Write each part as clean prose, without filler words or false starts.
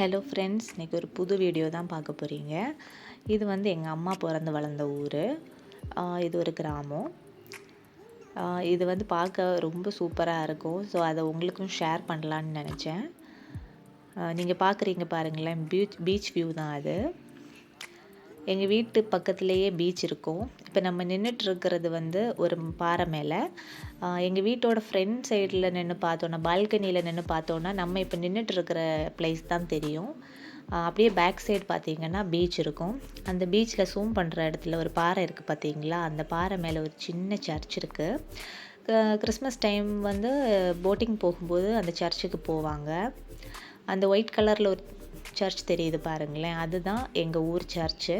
Hello friends, இன்றைக்கி ஒரு புது வீடியோ தான் பார்க்க போகிறீங்க. இது வந்து எங்கள் அம்மா பிறந்து வளர்ந்த ஊர். இது ஒரு கிராமம். இது வந்து பார்க்க ரொம்ப சூப்பராக இருக்கும். ஸோ அதை உங்களுக்கும் ஷேர் பண்ணலான்னு நினச்சேன். நீங்கள் பார்க்குறீங்க பாருங்களேன், பீச் வியூ தான் அது. எங்கள் வீட்டு பக்கத்துலேயே பீச் இருக்கும். இப்போ நம்ம நின்றுட்டுருக்கிறது வந்து ஒரு பாறை மேலே. எங்கள் வீட்டோட ஃப்ரண்ட் சைடில் நின்று பார்த்தோன்னா, பால்கனியில் நின்று பார்த்தோன்னா நம்ம இப்போ நின்றுட்டுருக்கிற ப்ளேஸ் தான் தெரியும். அப்படியே பேக் சைடு பார்த்திங்கன்னா பீச் இருக்கும். அந்த பீச்சில் ஜூம் பண்ணுற இடத்துல ஒரு பாறை இருக்குது பார்த்தீங்களா, அந்த பாறை மேலே ஒரு சின்ன சர்ச் இருக்குது. கிறிஸ்மஸ் டைம் வந்து போட்டிங் போகும்போது அந்த சர்ச்சுக்கு போவாங்க. அந்த ஒயிட் கலரில் ஒரு சர்ச் தெரியுது பாருங்களேன், அதுதான் எங்கள் ஊர் சர்ச்சு.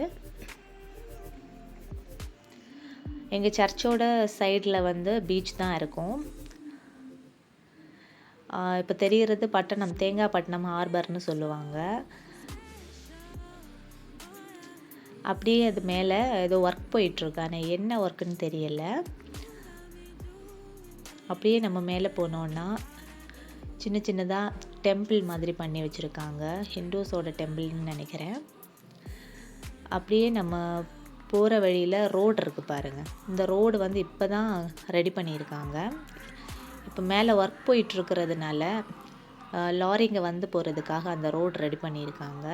எங்கள் சர்ச்சோட சைடில் வந்து பீச் தான் இருக்கும். இப்போ தெரிகிறது பட்டணம், தேங்காய்பட்டினம் ஹார்பர்னு சொல்லுவாங்க. அப்படியே அது மேலே ஏதோ ஒர்க் போயிட்டுருக்கு, ஆனால் என்ன ஒர்க்குன்னு தெரியல. அப்படியே நம்ம மேலே போனோன்னா சின்ன சின்னதாக டெம்பிள் மாதிரி பண்ணி வச்சுருக்காங்க. ஹிந்துஸோட டெம்பிள்னு நினைக்கிறேன். அப்படியே நம்ம போகிற வழியில் ரோடு இருக்குது பாருங்கள். இந்த ரோடு வந்து இப்போ தான் ரெடி பண்ணியிருக்காங்க. இப்போ மேலே ஒர்க் போயிட்டுருக்கிறதுனால லாரிங்க வந்து போகிறதுக்காக அந்த ரோடு ரெடி பண்ணியிருக்காங்க.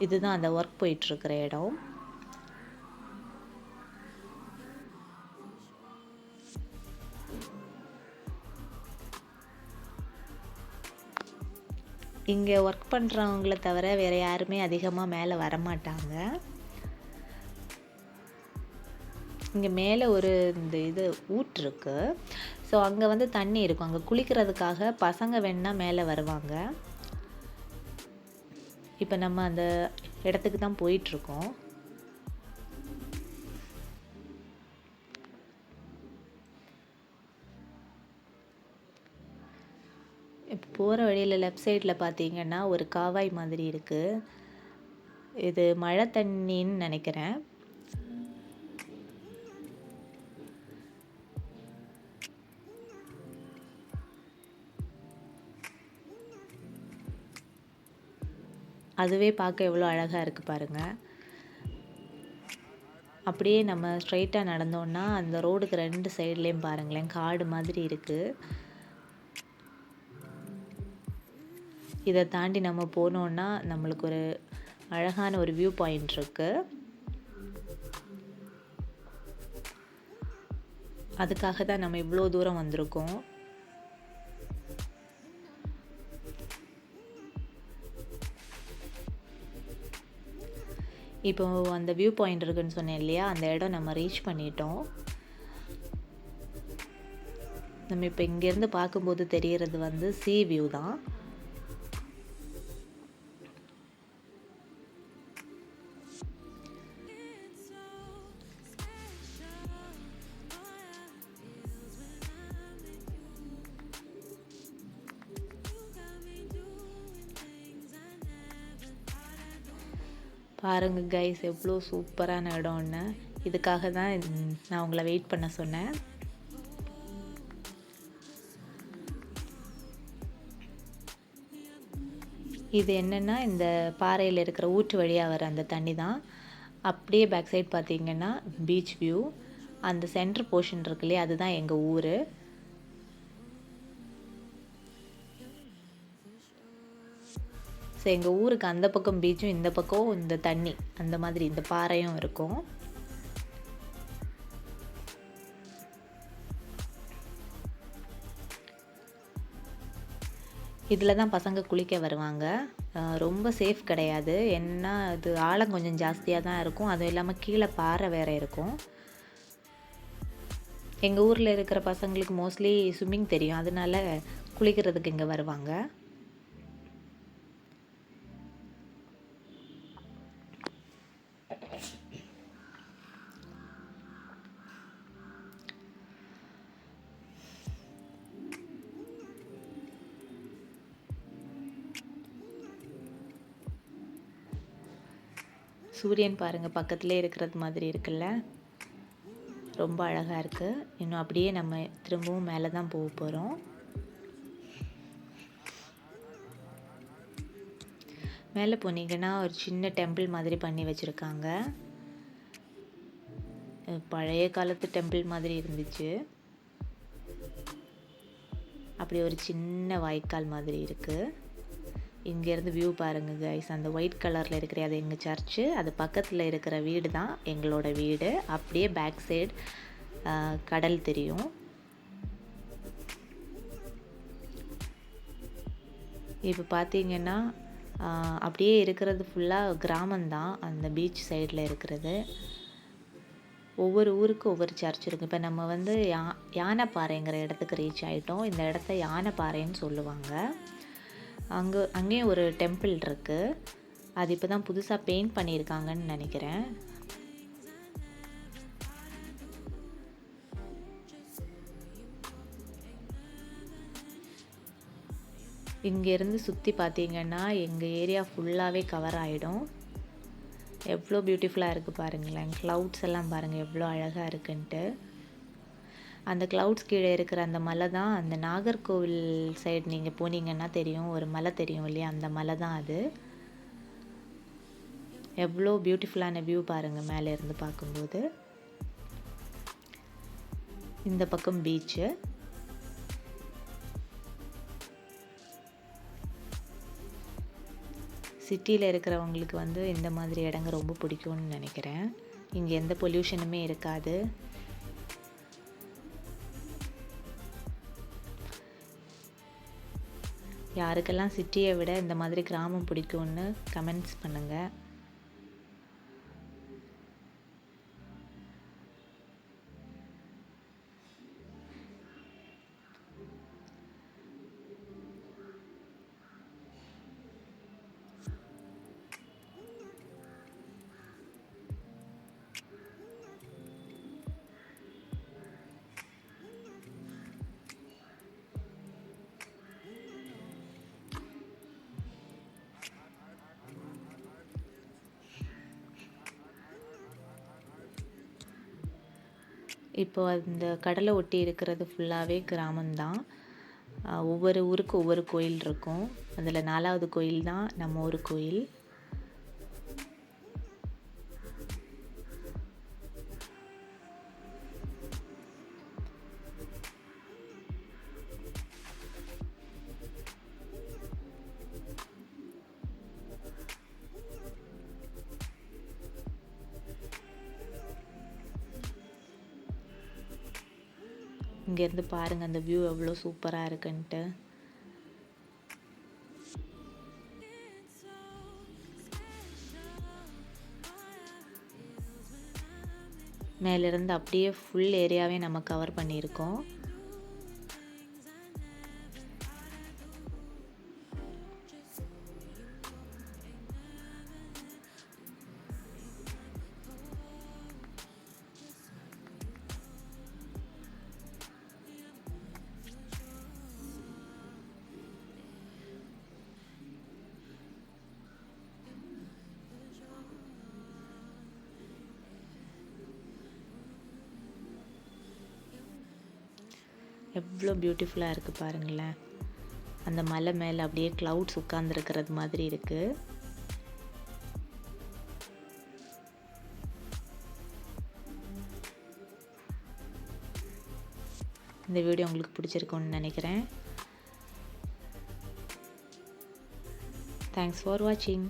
இதுதான் அந்த ஒர்க் போயிட்டுருக்கிற இடம். இங்கே ஒர்க் பண்ணுறவங்கள தவிர வேறு யாருமே அதிகமாக மேலே வரமாட்டாங்க. இங்கே மேலே ஒரு இது ஊற்று ஸோ அங்கே வந்து தண்ணி இருக்கும். அங்கே குளிக்கிறதுக்காக பசங்க வேணால் மேலே வருவாங்க. இப்போ நம்ம அந்த இடத்துக்கு தான் போயிட்டுருக்கோம். இப்போ போகிற வழியில் லெஃப்ட் சைடில் பார்த்தீங்கன்னா ஒரு காவாய் மாதிரி இருக்குது. இது மழை தண்ணின்னு நினைக்கிறேன். அதுவே பார்க்க எவ்வளோ அழகாக இருக்குது பாருங்கள். அப்படியே நம்ம ஸ்ட்ரைட்டாக நடந்தோன்னா அந்த ரோடுக்கு ரெண்டு சைட்லேயும் பாருங்களேன் காடு மாதிரி இருக்குது. இதை தாண்டி நம்ம போனோன்னா நம்மளுக்கு ஒரு அழகான ஒரு வியூ பாயிண்ட் இருக்குது. அதுக்காக தான் நம்ம இவ்வளோ தூரம் வந்திருக்கோம். இப்போ அந்த வியூ பாயிண்ட் இருக்குன்னு சொன்னேன் இல்லையா, அந்த இடம் நம்ம ரீச் பண்ணிட்டோம். நம்ம இப்போ இங்கேருந்து பார்க்கும்போது தெரிகிறது வந்து சீ வியூ தான். பாருங்கள் கைஸ், எவ்வளோ சூப்பரான இடம்னு. இதுக்காக தான் நான் உங்களை வெயிட் பண்ண சொன்னேன். இது என்னென்னா இந்த பாறையில் இருக்கிற ஊற்று வழியாக வர அந்த தண்ணி தான். அப்படியே பேக் சைட் பார்த்தீங்கன்னா பீச் வியூ. அந்த சென்டர் போர்ஷன் இருக்கு இல்லையா, அதுதான் எங்கள் ஊர். ஸோ எங்கள் ஊருக்கு அந்த பக்கம் பீச்சும், இந்த பக்கம் இந்த தண்ணி, அந்த மாதிரி இந்த பாறையும் இருக்கும். இதில் தான் பசங்க குளிக்க வருவாங்க. ரொம்ப சேஃப் கிடையாது, ஏன்னா இது ஆழம் கொஞ்சம் ஜாஸ்தியாக தான் இருக்கும். அதுவும் இல்லாமல் கீழே பாறை வேறு இருக்கும். எங்கள் ஊரில் இருக்கிற பசங்களுக்கு மோஸ்ட்லி ஸ்விம்மிங் தெரியும், அதனால குளிக்கிறதுக்கு இங்கே வருவாங்க. சூரியன் பாருங்கள் பக்கத்துலேயே இருக்கிறது மாதிரி இருக்குல்ல, ரொம்ப அழகாக இருக்குது. இன்னும் அப்படியே நம்ம திரும்பவும் மேலே தான் போக போகிறோம். மேலே போனீங்கன்னா ஒரு சின்ன டெம்பிள் மாதிரி பண்ணி வச்சுருக்காங்க. பழைய காலத்து டெம்பிள் மாதிரி இருந்துச்சு. அப்படி ஒரு சின்ன வாய்க்கால் மாதிரி இருக்குது. இங்கேருந்து வியூ பாருங்கள் கைஸ். அந்த ஒயிட் கலரில் இருக்கிற அது எங்கள் சர்ச்சு. அது பக்கத்தில் இருக்கிற வீடு தான் எங்களோட வீடு. அப்படியே பேக் சைடு கடல் தெரியும். இப்போ பார்த்தீங்கன்னா அப்படியே இருக்கிறது ஃபுல்லாக கிராமம்தான், அந்த பீச் சைடில் இருக்கிறது. ஒவ்வொரு ஊருக்கு ஒவ்வொரு சர்ச் இருக்குது. இப்போ நம்ம வந்து யானைப்பாறைங்கிற இடத்துக்கு ரீச் ஆகிட்டோம். இந்த இடத்த யானைப்பாறைன்னு சொல்லுவாங்க. அங்கேயும் ஒரு டெம்பிள் இருக்குது. அது இப்போ தான் புதுசாக பெயிண்ட் பண்ணியிருக்காங்கன்னு நினைக்கிறேன். இங்கேருந்து சுற்றி பார்த்தீங்கன்னா எங்கள் ஏரியா ஃபுல்லாகவே கவர் ஆகிடும். எவ்வளோ பியூட்டிஃபுல்லாக இருக்குது பாருங்களேன். க்ளவுட்ஸ் எல்லாம் பாருங்கள் எவ்வளோ அழகாக இருக்குன்ட்டு. அந்த க்ளவுட்ஸ் கீழே இருக்கிற அந்த மலை தான் அந்த நாகர்கோவில் சைடு நீங்கள் போனீங்கன்னா தெரியும், ஒரு மலை தெரியும் இல்லையா, அந்த மலை தான் அது. எவ்வளோ பியூட்டிஃபுல்லான வியூ பாருங்கள் மேலே இருந்து பார்க்கும்போது. இந்த பக்கம் பீச்சு. சிட்டியில் இருக்கிறவங்களுக்கு வந்து இந்த மாதிரி இடங்க ரொம்ப பிடிக்கும்னு நினைக்கிறேன். இங்கே எந்த பொல்யூஷனுமே இருக்காது. யாருக்கெல்லாம் சிட்டியை விட இந்த மாதிரி கிராமம் பிடிக்கும்னு கமெண்ட்ஸ் பண்ணுங்கள். இப்போ அந்த கடலை ஒட்டி இருக்கிறது ஃபுல்லாகவே கிராமம்தான். ஒவ்வொரு ஊருக்கு ஒவ்வொரு கோயில் இருக்கும். அதில் 4வது கோயில் தான் நம்ம ஊர் கோயில். இங்கேருந்து பாருங்கள் அந்த வியூ எவ்வளோ சூப்பராக இருக்குன்ட்டு. மேலேருந்து அப்படியே ஃபுல் ஏரியாவே நம்ம கவர் பண்ணியிருக்கோம். எவ்வளோ பியூட்டிஃபுல்லாக இருக்குது பாருங்களேன். அந்த மலை மேலே அப்படியே க்ளவுட்ஸ் உட்கார்ந்துருக்கிறது மாதிரி இருக்குது. இந்த வீடியோ உங்களுக்கு பிடிச்சிருக்கும்னு நினைக்கிறேன். தேங்க்ஸ் ஃபார் வாட்சிங்.